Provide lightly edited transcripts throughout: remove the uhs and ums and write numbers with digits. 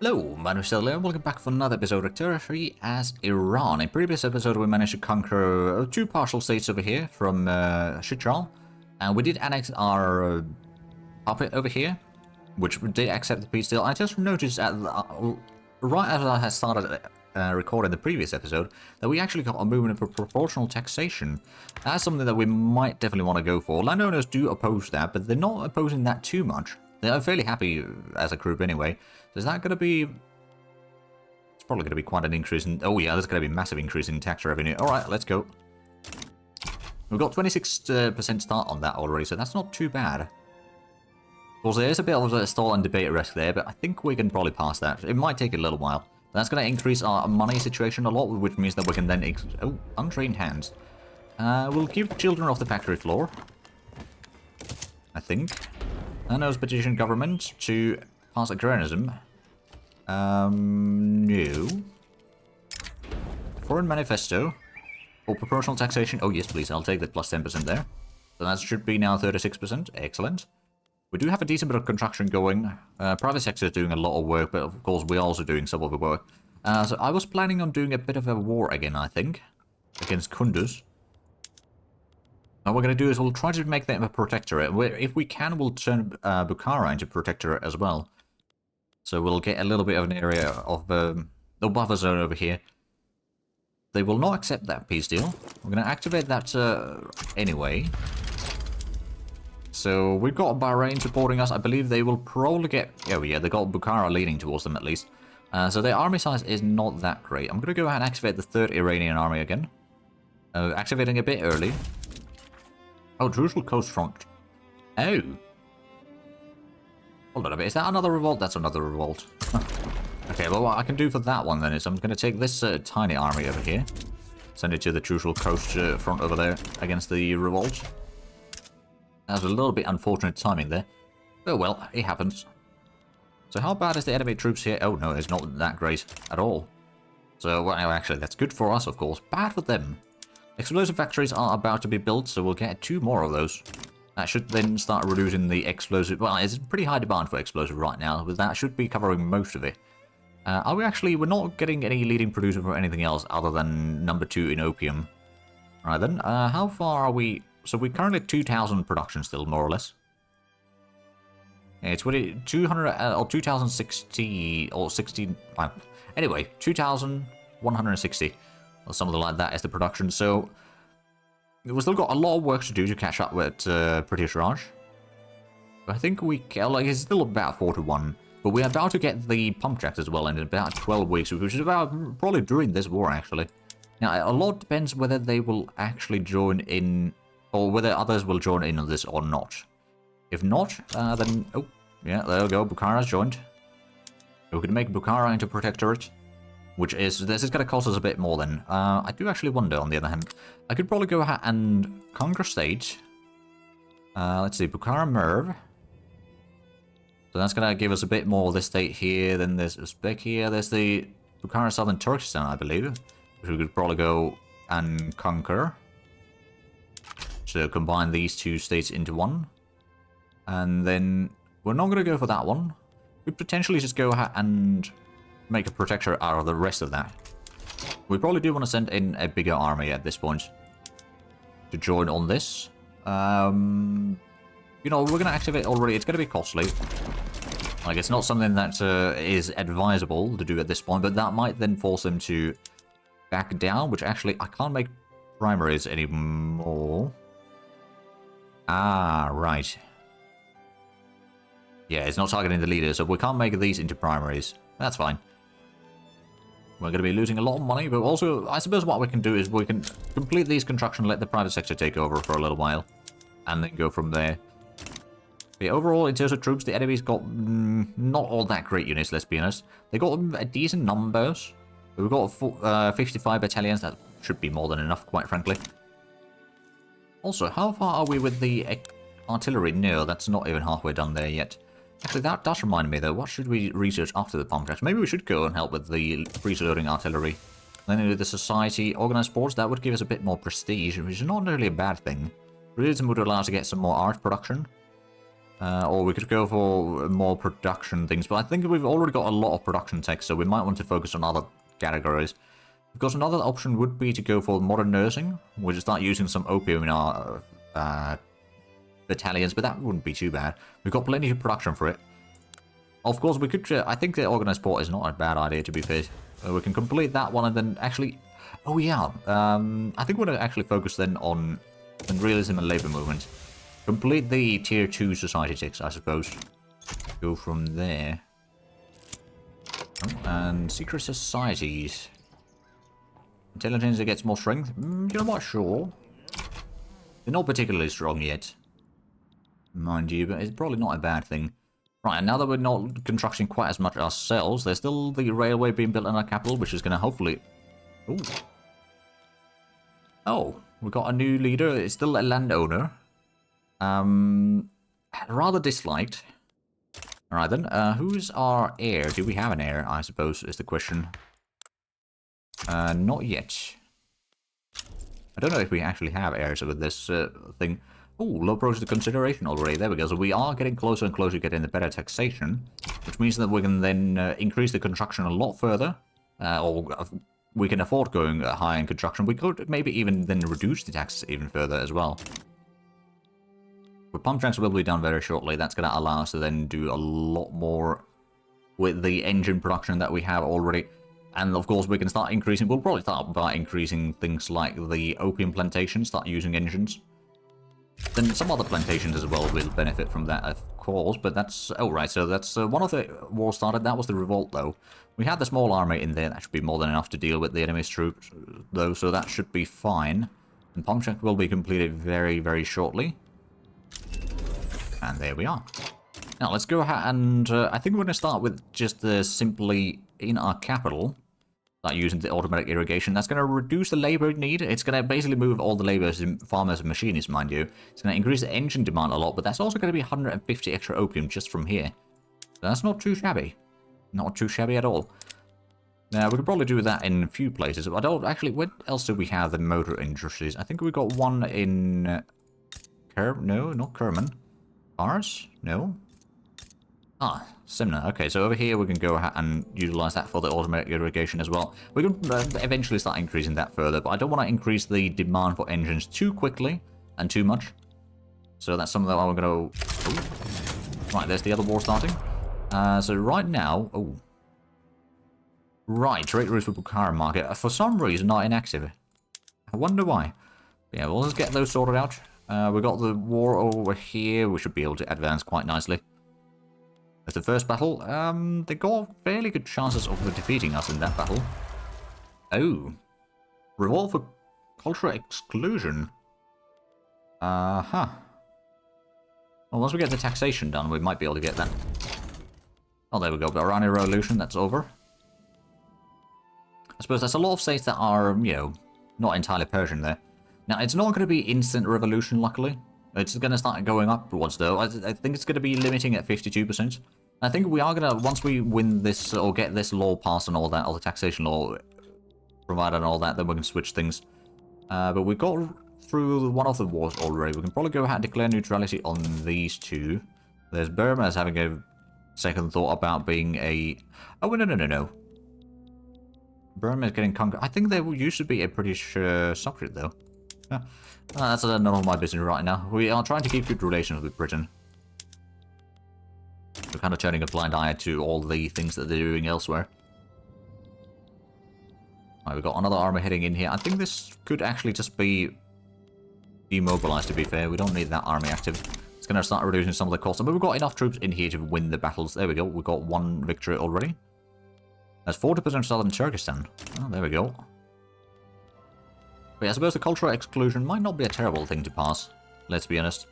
Hello, my name is Leo, and welcome back for another episode of Territory as Iran. In previous episode we managed to conquer two partial states over here from Shichal, and we did annex our puppet over here, which did accept the peace deal. I just noticed right as I had started recording the previous episode that we actually got a movement for proportional taxation. That's something that we might definitely want to go for. Landowners do oppose that, but they're not opposing that too much. They're fairly happy as a group anyway. So is that going to be... It's probably going to be quite an increase in... Oh yeah, there's going to be a massive increase in tax revenue. Alright, let's go. We've got 26% start on that already, so that's not too bad. Of course, there is a bit of a stall and debate risk there, but I think we can probably pass that. It might take a little while. That's going to increase our money situation a lot, which means that we can then... Oh, untrained hands. We'll keep the children off the factory floor. I think. And those petition government to pass agrarianism. No. Foreign manifesto. For proportional taxation. Oh, yes, please. I'll take that plus 10% there. So that should be now 36%. Excellent. We do have a decent bit of construction going. Private sector is doing a lot of work, but of course we're also doing some of the work. So I was planning on doing a bit of a war again, I think. Against Kunduz. What we're going to do is we'll try to make them a protectorate. If we can, we'll turn Bukhara into protectorate as well. So we'll get a little bit of an area of the buffer zone over here. They will not accept that peace deal. We're going to activate that anyway. So we've got Bahrain supporting us. I believe they will probably get... Oh yeah, they got Bukhara leaning towards them at least. So their army size is not that great. I'm going to go ahead and activate the third Iranian army again. Activating a bit early. Oh, Jerusalem Coast Front. Oh. Hold on a bit. Is that another revolt? That's another revolt. Okay, well, what I can do for that one then is I'm going to take this tiny army over here. Send it to the Jerusalem Coast Front over there against the revolt. That was a little bit unfortunate timing there. Oh well, it happens. So how bad is the enemy troops here? Oh no, it's not that great at all. So, well, actually, that's good for us, of course. Bad for them. Explosive factories are about to be built, so we'll get 2 more of those. That should then start reducing the explosive... Well, it's pretty high demand for explosive right now, but that should be covering most of it. Are we actually... We're not getting any leading producer for anything else other than number 2 in opium. Alright then, how far are we... So we're currently at 2,000 production still, more or less. It's 200 or 2,060 or 60... Anyway, 2,160. Or something like that as the production, so we've still got a lot of work to do to catch up with British Raj. But I think we can, like, it's still about 4 to 1, but we're about to get the pump jacks as well in about 12 weeks, which is about probably during this war actually. Now, a lot depends whether they will actually join in, or whether others will join in on this or not. If not, then, oh, yeah, there we go, Bukhara's joined. We can make Bukhara into protectorate. Which is, this is going to cost us a bit more then. I do actually wonder, on the other hand. I could probably go ahead and conquer state. Let's see, Bukhara Merv. So that's going to give us a bit more of this state here. Then there's Uzbek here. There's the Bukhara Southern Turkestan, I believe. Which we could probably go and conquer. So combine these 2 states into one. And then, we're not going to go for that one. We potentially just go ahead and... make a protector out of the rest of that. We probably do want to send in a bigger army at this point to join on this. You know, we're going to activate already. It's going to be costly. Like, it's not something that is advisable to do at this point, but that might then force them to back down, which actually, I can't make primaries anymore. Ah, right. Yeah, it's not targeting the leader, so we can't make these into primaries. That's fine. We're going to be losing a lot of money, but also, I suppose what we can do is we can complete these construction, let the private sector take over for a little while, and then go from there. But yeah, overall, in terms of troops, the enemy's got not all that great units, let's be honest. They got a decent numbers. We've got 55 battalions, that should be more than enough, quite frankly. Also, how far are we with the artillery? No, that's not even halfway done there yet. Actually, that does remind me, though. What should we research after the pump jacks? Maybe we should go and help with the freeze-loading artillery. Then with the society, organized sports, that would give us a bit more prestige, which is not really a bad thing. Realism would allow us to get some more art production. Or we could go for more production things, but I think we've already got a lot of production tech, so we might want to focus on other categories. Because another option would be to go for modern nursing, which is start using some opium in our battalions, but that wouldn't be too bad. We've got plenty of production for it. Of course, we could... I think the organized port is not a bad idea, to be fair. We can complete that one and then actually... Oh, yeah. I think we're going to actually focus then on realism and labor movement. Complete the tier 2 society ticks, I suppose. Go from there. Oh, and secret societies. Intelligence that gets more strength? You're not sure. They're not particularly strong yet. Mind you, but it's probably not a bad thing. Right, and now that we're not constructing quite as much ourselves, there's still the railway being built in our capital, which is going to hopefully... Ooh. Oh, we got a new leader. It's still a landowner. Rather disliked. Alright then, who's our heir? Do we have an heir, I suppose, is the question. Not yet. I don't know if we actually have heirs with this thing. Oh, low process consideration already. There we go. So we are getting closer and closer to getting the better taxation, which means that we can then increase the construction a lot further, or we can afford going high in construction. We could maybe even then reduce the taxes even further as well. But pump tracks will be done very shortly. That's going to allow us to then do a lot more with the engine production that we have already. And of course we can start increasing, we'll probably start by increasing things like the opium plantation, start using engines. Then some other plantations as well will benefit from that, of course, but that's... Oh, right, so that's one of the wars started. That was the revolt, though. We had the small army in there. That should be more than enough to deal with the enemy's troops, though, so that should be fine. And pump check will be completed very, very shortly. And there we are. Now, let's go ahead and... I think we're going to start with just simply in our capital. Start using the automatic irrigation. That's going to reduce the labor need. It's going to basically move all the laborers, farmers and machinists, mind you. It's going to increase the engine demand a lot, but that's also going to be 150 extra opium just from here. So that's not too shabby. Not too shabby at all. Now, we could probably do that in a few places. I don't... Actually, where else do we have the motor industries? I think we got one in... No, not Kerman. Cars? No. Ah, Simna. Okay, so over here we can go ahead and utilize that for the automatic irrigation as well. We can eventually start increasing that further, but I don't want to increase the demand for engines too quickly and too much. So that's something that I'm going to... Oh. Right, there's the other war starting. So right now... Oh. Right, trade routes for Bukhara market. For some reason, not inactive. I wonder why. But yeah, well, let's get those sorted out. We got the war over here. We should be able to advance quite nicely. As the first battle, they got fairly good chances of defeating us in that battle. Oh. Revolt for cultural exclusion. Well, once we get the taxation done, we might be able to get that. Oh, there we go. The Iranian Revolution, that's over. I suppose there's a lot of states that are, you know, not entirely Persian there. Now, it's not going to be instant revolution, luckily. It's going to start going upwards, though. I think it's going to be limiting at 52%. I think we are going to, once we win this, or get this law passed and all that, or the taxation law provided and all that, then we can switch things. But we got through one of the wars already. We can probably go ahead and declare neutrality on these two. There's Burma as having a second thought about being a... Oh, no. Burma is getting conquered. I think they used to be a British subject, though. That's none of my business right now. We are trying to keep good relations with Britain. We're kind of turning a blind eye to all the things that they're doing elsewhere. Right, we've got another army heading in here. I think this could actually just be demobilized, to be fair. We don't need that army active. It's going to start reducing some of the costs. But we've got enough troops in here to win the battles. There we go. We've got one victory already. That's 40% southern Turkestan. Oh, there we go. But yeah, I suppose the cultural exclusion might not be a terrible thing to pass. Let's be honest.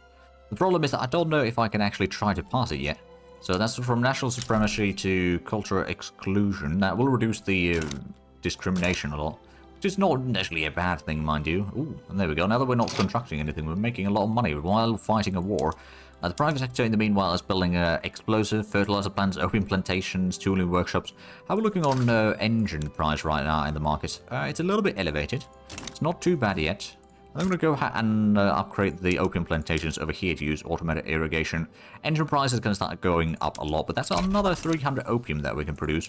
The problem is that I don't know if I can actually try to pass it yet. So that's from national supremacy to cultural exclusion. That will reduce the discrimination a lot. Which is not necessarily a bad thing, mind you. Ooh, and there we go. Now that we're not constructing anything, we're making a lot of money while fighting a war. The private sector, in the meanwhile, is building explosive, fertilizer plants, opium plantations, tooling workshops. How are we looking on engine price right now in the market? It's a little bit elevated. It's not too bad yet. I'm going to go ahead and upgrade the opium plantations over here to use automated irrigation. Engine price is going to start going up a lot, but that's another 300 opium that we can produce.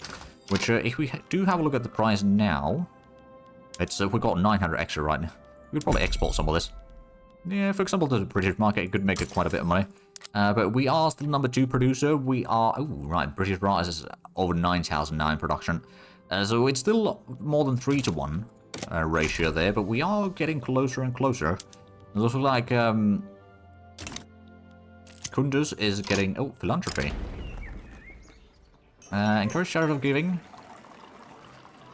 Which, if we do have a look at the price now, it's we've got 900 extra right now. We could probably export some of this. Yeah, for example, to the British market, it could make quite a bit of money. But we are still number 2 producer. We are... Oh, right, British rice is over 9,009 production. So it's still more than 3 to 1 ratio there, but we are getting closer and closer. It looks like Kunduz is getting... Oh, philanthropy. Encourage charitable giving.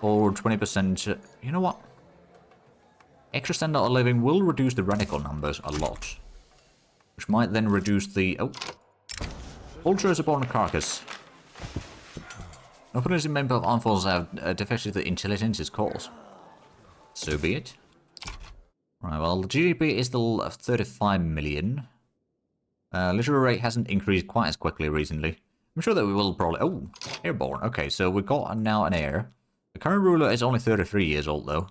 Or 20%. You know what? Extra standard of living will reduce the radical numbers a lot. Which might then reduce the... Oh. Ultra is upon the carcass. Opponents and member of armed forces have defected the intelligence's cause. So be it. Right, well, the GDP is still 35 million. Literary rate hasn't increased quite as quickly recently. I'm sure that we will probably... Oh, airborne. Okay, so we've got now an heir. The current ruler is only 33 years old, though.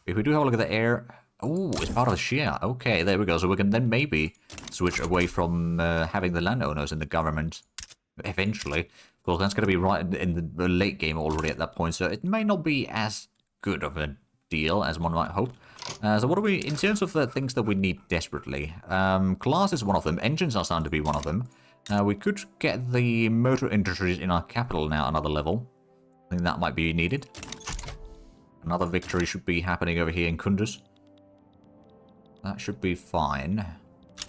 If we do have a look at the heir... Oh, it's part of the Shia. Okay, there we go. So we can then maybe switch away from having the landowners in the government eventually. Of course, that's going to be right in the late game already at that point, so it may not be as good of a deal as one might hope. So what are we... In terms of the things that we need desperately, Colossus is one of them. Engines are starting to be one of them. We could get the motor industries in our capital now another level. I think that might be needed. Another victory should be happening over here in Kunduz. That should be fine.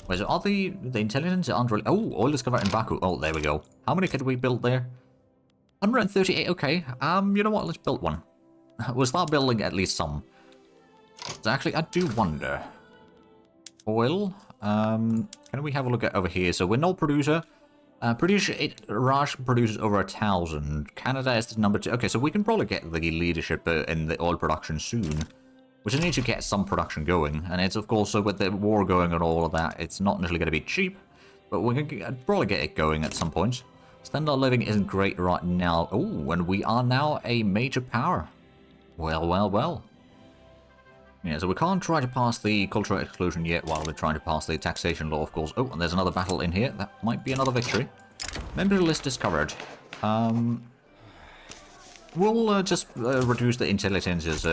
Wait, so are the intelligence aren't really... Oh, oil discovered in Baku. Oh, there we go. How many could we build there? 138, okay. You know what? Let's build one. We'll start building at least some. So actually, I do wonder. Oil. Can we have a look at over here? So we're no producer. British Raj produces over 1,000. Canada is the number 2. Okay, so we can probably get the leadership in the oil production soon. We just need to get some production going. And it's, of course, so with the war going and all of that, it's not necessarily going to be cheap. But we can probably get it going at some point. Standard of living isn't great right now. Oh, and we are now a major power. Well, well, well. Yeah, so we can't try to pass the cultural exclusion yet while we're trying to pass the taxation law, of course. Oh, and there's another battle in here. That might be another victory. Member list discovered. We'll just reduce the intelligence's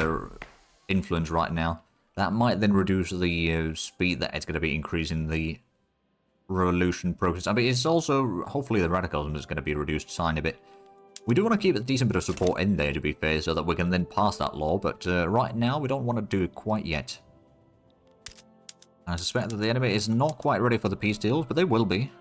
influence right now. That might then reduce the speed that it's going to be increasing the revolution progress. I mean, it's also, hopefully the radicalism is going to be reduced a tiny bit. We do want to keep a decent bit of support in there, to be fair, so that we can then pass that law, but right now we don't want to do it quite yet. I suspect that the enemy is not quite ready for the peace deals, but they will be.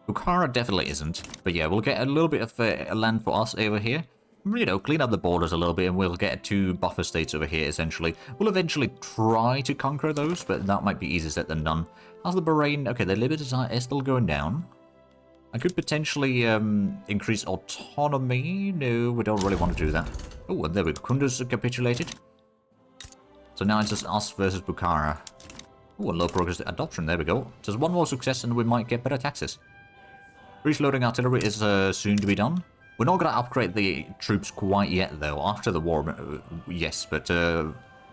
Bukhara definitely isn't, but yeah, we'll get a little bit of land for us over here. You know, clean up the borders a little bit, and we'll get 2 buffer states over here, essentially. We'll eventually try to conquer those, but that might be easier said than done. How's the Bahrain? Okay, the Liberty is still going down. I could potentially increase autonomy. No, we don't really want to do that. Oh, and there we go. Kunduz capitulated. So now it's just us versus Bukhara. Oh, a low progress adoption. There we go. Just one more success and we might get better taxes. Breach loading artillery is soon to be done. We're not going to upgrade the troops quite yet, though. After the war, yes, but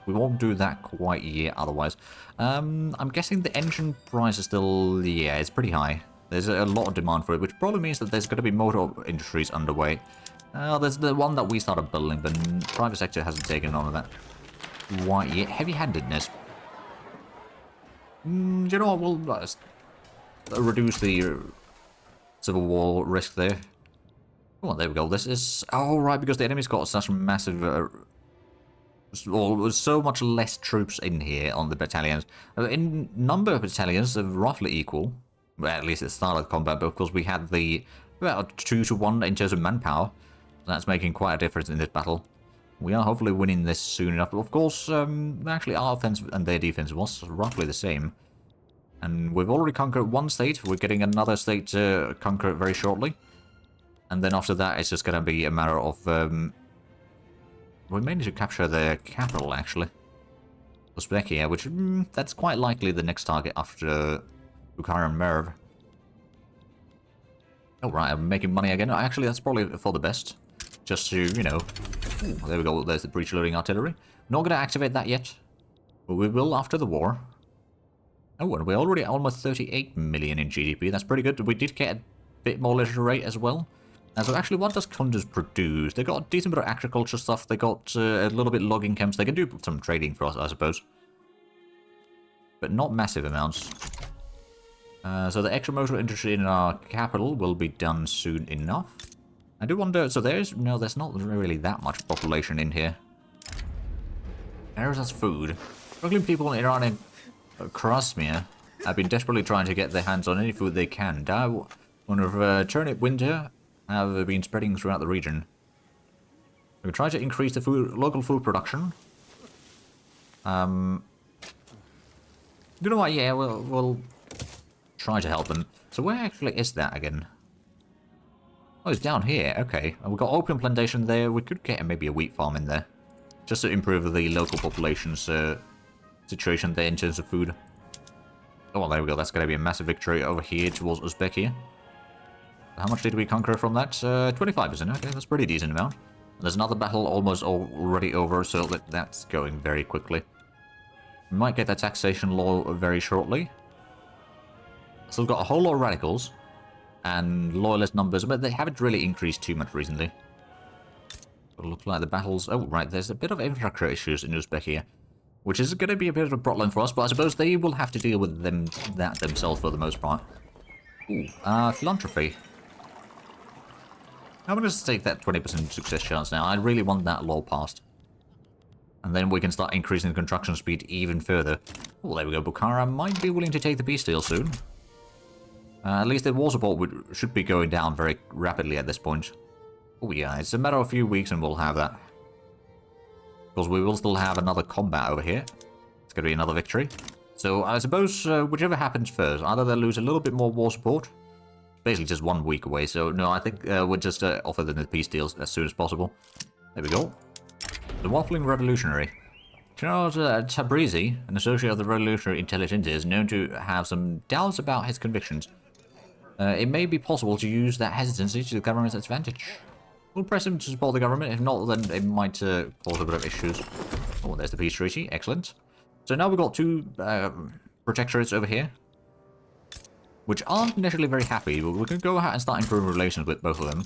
we won't do that quite yet otherwise. I'm guessing the engine price is still... Yeah, it's pretty high. There's a lot of demand for it, which probably means that there's going to be motor industries underway. There's the one that we started building, but private sector hasn't taken on that quite yet. Heavy-handedness. You know what? We'll reduce the civil war risk there. Oh, there we go. This is... Oh, right, because the enemy's got such massive... Well, so much less troops in here on the battalions. In number of battalions, they're roughly equal. Well, at least at the start of the combat, but of course we had the about 2 to 1 in terms of manpower. That's making quite a difference in this battle. We are hopefully winning this soon enough. But of course, actually our offense and their defense was roughly the same. And we've already conquered 1 state. We're getting another state to conquer very shortly. And then after that, it's just going to be a matter of... we may need to capture their capital, actually. Uzbekia, which that's quite likely the next target after... Bukhara and Merv. Oh, right, I'm making money again. Actually, that's probably for the best. Just to, you know... Ooh, there we go, there's the breach loading artillery. Not going to activate that yet. But we will after the war. Oh, and we're already at almost 38 million in GDP. That's pretty good. We did get a bit more literacy rate as well. And so actually, what does Kunduz produce? They got a decent bit of agriculture stuff. They got a little bit logging camps. They can do some trading for us, I suppose. But not massive amounts. So the extra motor industry in our capital will be done soon enough. I do wonder, so there's not really that much population in here. There's us food. Struggling people in Iran and Krasmir have been desperately trying to get their hands on any food they can. One of turnip winter have been spreading throughout the region. We try to increase the local food production. You know what? Yeah, we'll try to help them. So where actually is that again? Oh, it's down here. Okay. We've got opium plantation there. We could get maybe a wheat farm in there. Just to improve the local population's situation there in terms of food. Oh, well, there we go. That's going to be a massive victory over here towards Uzbek. How much did we conquer from that? 25%. Okay, that's a pretty decent amount. And there's another battle almost already over, so that's going very quickly. We might get that taxation law very shortly. Still got a whole lot of radicals. And loyalist numbers, but they haven't really increased too much recently. It looks like the battles... Oh, right, there's a bit of infrastructure issues in Uzbek, which is going to be a bit of a problem for us, but I suppose they will have to deal with that themselves for the most part. Ooh, philanthropy. I'm going to take that 20% success chance now. I really want that law passed. And then we can start increasing the construction speed even further. Oh, there we go. Bukhara might be willing to take the peace deal soon. At least the war support should be going down very rapidly at this point. Oh yeah, it's a matter of a few weeks and we'll have that. Because we will still have another combat over here. It's going to be another victory. So I suppose whichever happens first, either they'll lose a little bit more war support. Basically just 1 week away, so no, I think we'll just offer them the peace deals as soon as possible. There we go. The Waffling Revolutionary. General Tabrizi, an associate of the Revolutionary Intelligence, is known to have some doubts about his convictions. It may be possible to use that hesitancy to the government's advantage. We'll press him to support the government. If not, then it might cause a bit of issues. Oh, there's the peace treaty. Excellent. So now we've got two protectorates over here, which aren't necessarily very happy, but we can go ahead and start improving relations with both of them.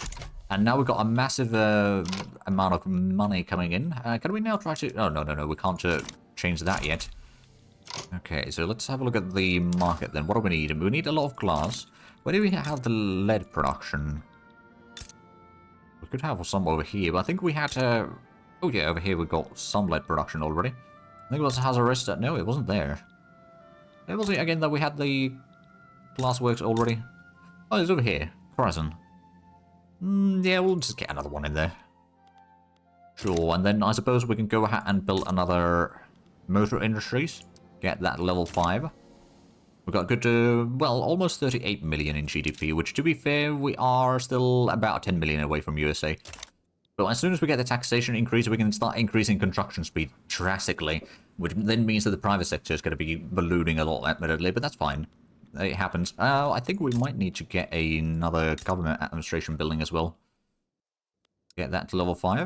And now we've got a massive amount of money coming in. Can we now try to... Oh, no, we can't change that yet. Okay, so let's have a look at the market then. What do we need? We need a lot of glass. Where do we have the lead production? We could have some over here, but I think we had... Oh yeah, over here we got some lead production already. I think it was Hazarist. No, it wasn't there. It was again that we had the glass works already. Oh, it's over here. Horizon. Yeah, we'll just get another one in there. Sure, and then I suppose we can go ahead and build another motor industries. Get that level 5. We've got good, well, almost 38 million in GDP, which to be fair, we are still about 10 million away from USA. But as soon as we get the taxation increase, we can start increasing construction speed drastically, which then means that the private sector is going to be ballooning a lot, admittedly, but that's fine. It happens. I think we might need to get another government administration building as well. Get that to level 5.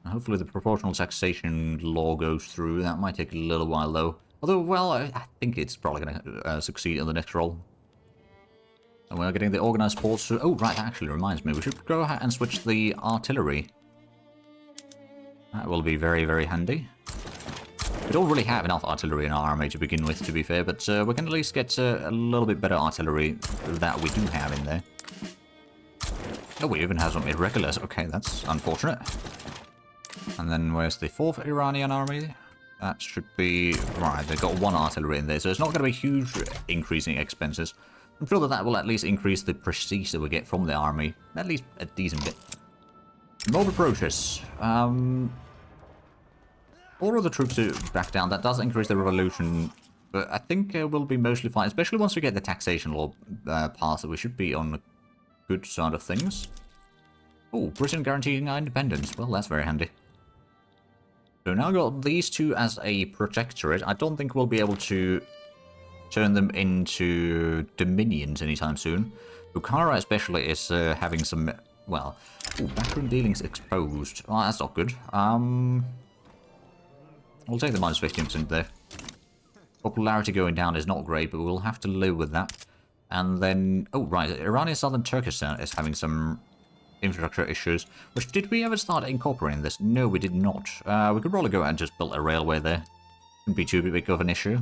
And hopefully the proportional taxation law goes through. That might take a little while, though. Although, well, I think it's probably going to succeed in the next roll. And we're getting the organized sports. Oh, right, that actually reminds me. We should go ahead and switch the artillery. That will be very, very handy. We don't really have enough artillery in our army to begin with, to be fair, but we can at least get a little bit better artillery that we do have in there. Oh, we even have some irregulars. Okay, that's unfortunate. And then where's the 4th Iranian army? That should be... Right, they've got 1 artillery in there, so it's not going to be huge increasing expenses. I'm sure that will at least increase the prestige that we get from the army. At least a decent bit. Mob approaches. All of the troops to back down. That does increase the revolution, but I think we'll be mostly fine, especially once we get the taxation law passed. We should be on the good side of things. Oh, Britain guaranteeing our independence. Well, that's very handy. So now I've got these two as a protectorate. I don't think we'll be able to turn them into dominions anytime soon. Bukhara especially is having some, well, backroom dealings exposed. Oh, that's not good. We'll take the minus 15% there. Popularity going down is not great, but we'll have to live with that. And then... Oh, right. Iranian Southern Turkestan is having some infrastructure issues. Which, did we ever start incorporating this? No, we did not. We could probably go ahead and just build a railway there. Wouldn't be too big of an issue.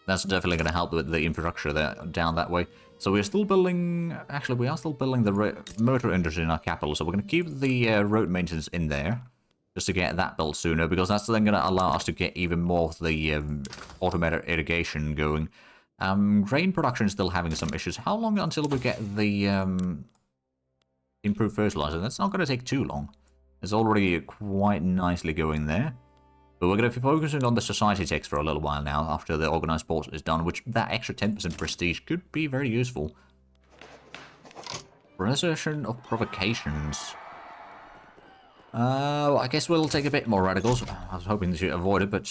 That's definitely going to help with the infrastructure there, down that way. So we're still building... Actually, we are still building the motor industry in our capital. So we're going to keep the road maintenance in there. Just to get that built sooner. Because that's then going to allow us to get even more of the automated irrigation going. Grain production is still having some issues. How long until we get the improved fertilizer? That's not going to take too long. It's already quite nicely going there. But we're going to be focusing on the society tax for a little while now, after the organized sports is done, which that extra 10% prestige could be very useful. Resertion of provocations. I guess we'll take a bit more radicals. I was hoping to avoid it, but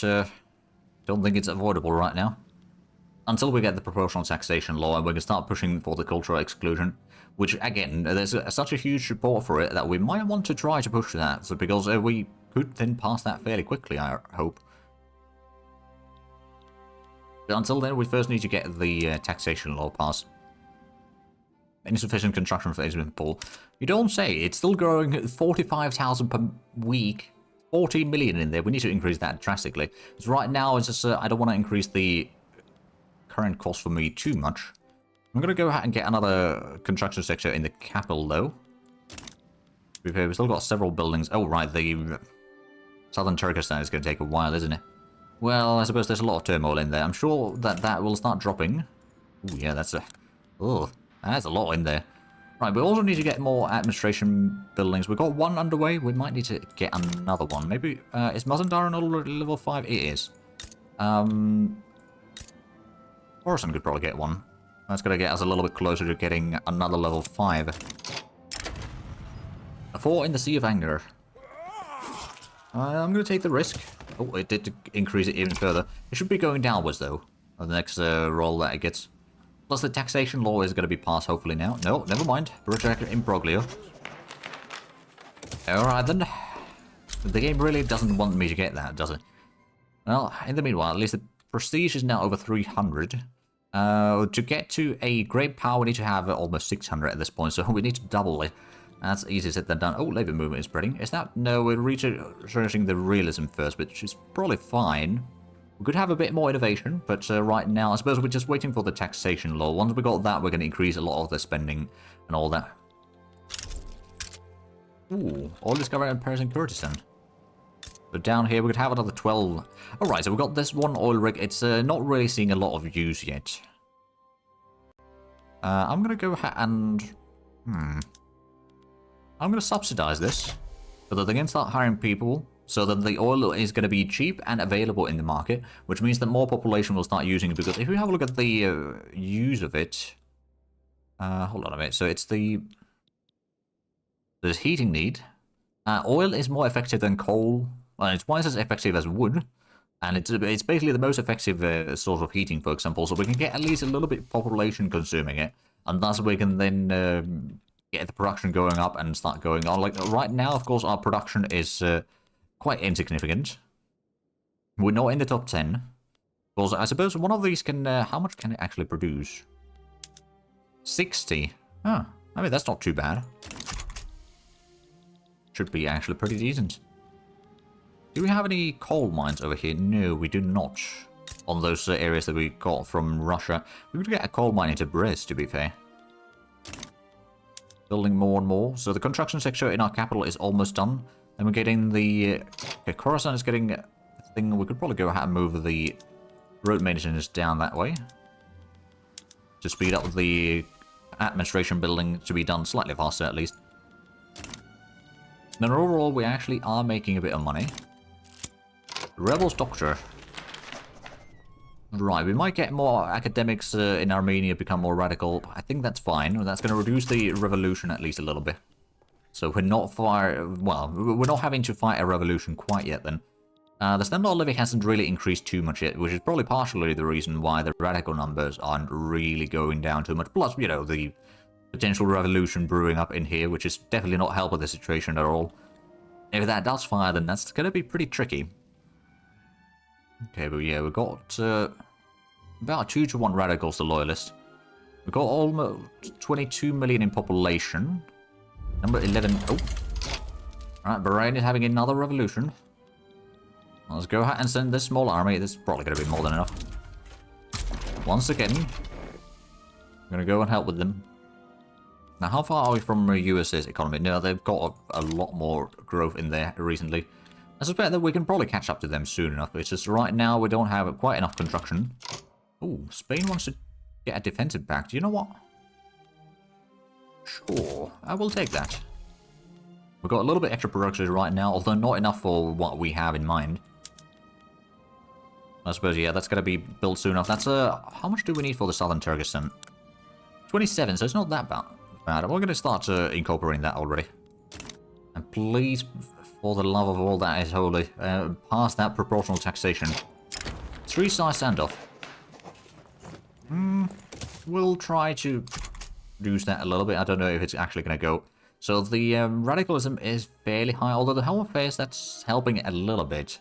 don't think it's avoidable right now. Until we get the proportional taxation law, and we can start pushing for the cultural exclusion. Which, again, there's such a huge support for it that we might want to try to push that. So because we could then pass that fairly quickly, I hope. But until then, we first need to get the taxation law passed. Insufficient construction phase in Paul. You don't say. It's still growing at 45,000 per week. 14 million in there. We need to increase that drastically. Because right now, it's just, I don't want to increase the current cost for me too much. I'm going to go ahead and get another construction sector in the capital, though. We've still got several buildings. Oh, right, the Southern Turkestan is going to take a while, isn't it? Well, I suppose there's a lot of turmoil in there. I'm sure that that will start dropping. Oh, yeah, that's a... Oh, that's a lot in there. Right, we also need to get more administration buildings. We've got one underway. We might need to get another one. Maybe, is Mazandaran already level 5? It is. Orison could probably get one. That's going to get us a little bit closer to getting another level 5. A 4 in the Sea of Anger. I'm going to take the risk. Oh, it did increase it even further. It should be going downwards, though, on the next roll that it gets. Plus, the taxation law is going to be passed, hopefully, now. No, never mind. Project Imbroglio. Alright, then. The game really doesn't want me to get that, does it? Well, in the meanwhile, at least the prestige is now over 300. To get to a great power, we need to have almost 600 at this point, so we need to double it. That's easier said than done. Oh, labor movement is spreading. Is that... No, we're researching the realism first, which is probably fine. We could have a bit more innovation, but right now, I suppose we're just waiting for the taxation law. Once we got that, we're going to increase a lot of the spending and all that. Ooh, oil discovery in Persia and Kurdistan. But down here, we could have another 12. Alright, so we've got this one oil rig. It's not really seeing a lot of use yet. I'm going to go ahead and... I'm going to subsidize this, so that they can start hiring people, so that the oil is going to be cheap and available in the market, which means that more population will start using it, because if we have a look at the use of it... hold on a minute, so it's the... There's heating need. Oil is more effective than coal, well, it's twice as effective as wood, and it's basically the most effective source of heating, for example, so we can get at least a little bit of population consuming it, and thus we can then... get the production going up and start going on. Like, right now, of course, our production is quite insignificant. We're not in the top 10. Because I suppose one of these can... how much can it actually produce? 60. Huh. I mean, that's not too bad. Should be actually pretty decent. Do we have any coal mines over here? No, we do not. On those areas that we got from Russia. We could get a coal mine into Brest, to be fair. Building more and more. So the construction sector in our capital is almost done. And we're getting the... Okay, Khorasan is getting a thing. We could probably go ahead and move the road maintenance down that way. To speed up the administration building to be done slightly faster, at least. Then overall, we actually are making a bit of money. Rebels Doctor. Right, we might get more academics in Armenia become more radical. I think that's fine. That's going to reduce the revolution at least a little bit. So we're not well, we're not having to fight a revolution quite yet then. The standard of living hasn't really increased too much yet, which is probably partially the reason why the radical numbers aren't really going down too much. Plus, you know, the potential revolution brewing up in here, which is definitely not helping the situation at all. If that does fire, then that's going to be pretty tricky. Okay, but yeah, we've got About 2-to-1 radicals to loyalists. We've got almost 22 million in population. Number 11. Oh. Alright, Bahrain is having another revolution. Let's go ahead and send this small army. This is probably going to be more than enough. Once again, I'm going to go and help with them. Now, how far are we from USA's economy? No, they've got a lot more growth in there recently. I suspect that we can probably catch up to them soon enough. It's just right now we don't have quite enough construction. Oh, Spain wants to get a defensive pact. You know what? Sure, I will take that. We've got a little bit extra production right now, although not enough for what we have in mind. I suppose, yeah, that's going to be built soon enough. That's, how much do we need for the Southern Turkestan? 27, so it's not that bad. We're going to start incorporating that already. And please, for the love of all that is holy, pass that proportional taxation. 3-star standoff. We'll try to reduce that a little bit. I don't know if it's actually going to go. So the radicalism is fairly high, although the Home Affairs, that's helping it a little bit.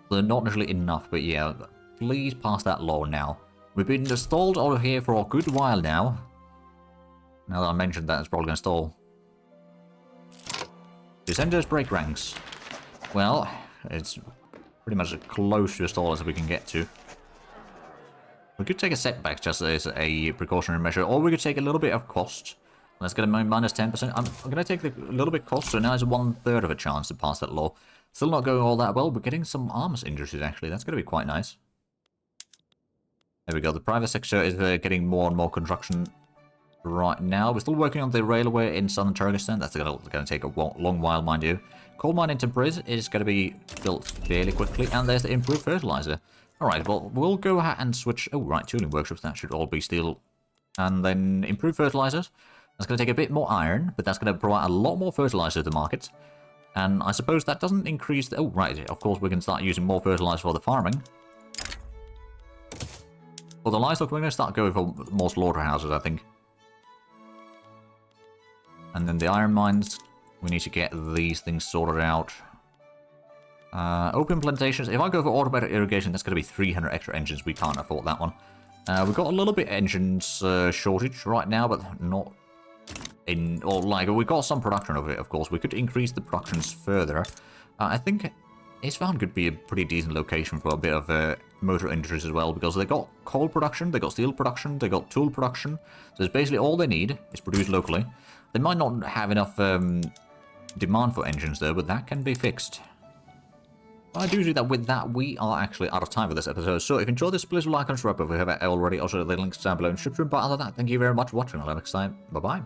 They're not necessarily enough, but yeah, please pass that law now. We've been stalled over here for a good while now. Now that I mentioned that, it's probably going to stall. Dissenters break ranks. Well, it's pretty much as close to a stall as we can get to. We could take a setback just as a precautionary measure, or we could take a little bit of cost. Let's get a minus 10%. I'm going to take a little bit cost, so now it's 1/3 of a chance to pass that law. Still not going all that well. We're getting some arms industries, actually. That's going to be quite nice. There we go. The private sector is getting more and more construction right now. We're still working on the railway in southern Turkestan. That's going to take a long while, mind you. Coal mine in Tabriz is going to be built fairly quickly. And there's the improved fertilizer. Alright, well, we'll go ahead and switch... Oh, right, tooling workshops. That should all be steel. And then improved fertilizers. That's going to take a bit more iron, but that's going to provide a lot more fertilizer to the market. And I suppose that doesn't increase... Oh, right, of course we can start using more fertilizer for the farming. For the livestock, we're going to start going for more slaughterhouses, I think. And then the iron mines, we need to get these things sorted out. Opium plantations, if I go for automated irrigation, that's going to be 300 extra engines. We can't afford that one. We've got a little bit engines shortage right now, but not in... Or like, we've got some production of it, of course. We could increase the productions further. I think Isfahan could be a pretty decent location for a bit of motor industries as well, because they got coal production, they got steel production, they got tool production. So it's basically all they need is produced locally. They might not have enough demand for engines though, but that can be fixed. I do see that with that, we are actually out of time for this episode. So if you enjoyed this, please like and subscribe if you haven't already. Also, the links down below in the description. But other than that, thank you very much for watching. Until next time, bye-bye.